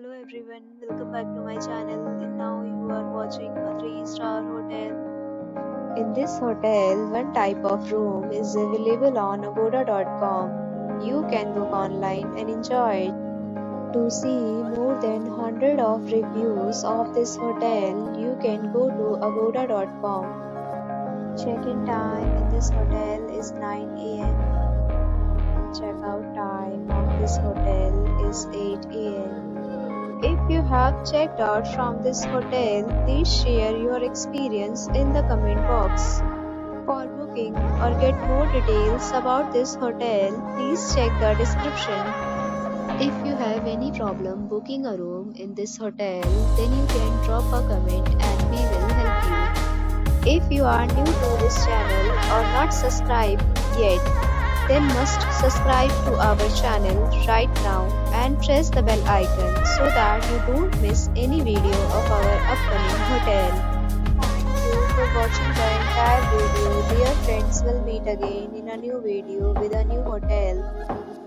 Hello everyone, welcome back to my channel. And now you are watching a 3-star hotel. In this hotel, one type of room is available on agoda.com. You can book online and enjoy it. To see more than 100 of reviews of this hotel, you can go to agoda.com. Check-in time in this hotel is 9 a.m. Check-out time of this hotel is 8 a.m. If you have checked out from this hotel, please share your experience in the comment box. For booking or get more details about this hotel, please check the description. If you have any problem booking a room in this hotel, then you can drop a comment and we will help you. If you are new to this channel or not subscribed yet, then must subscribe to our channel right now and press the bell icon so that you don't miss any video of our upcoming hotel. Thank you for watching the entire video. Dear friends, will meet again in a new video with a new hotel.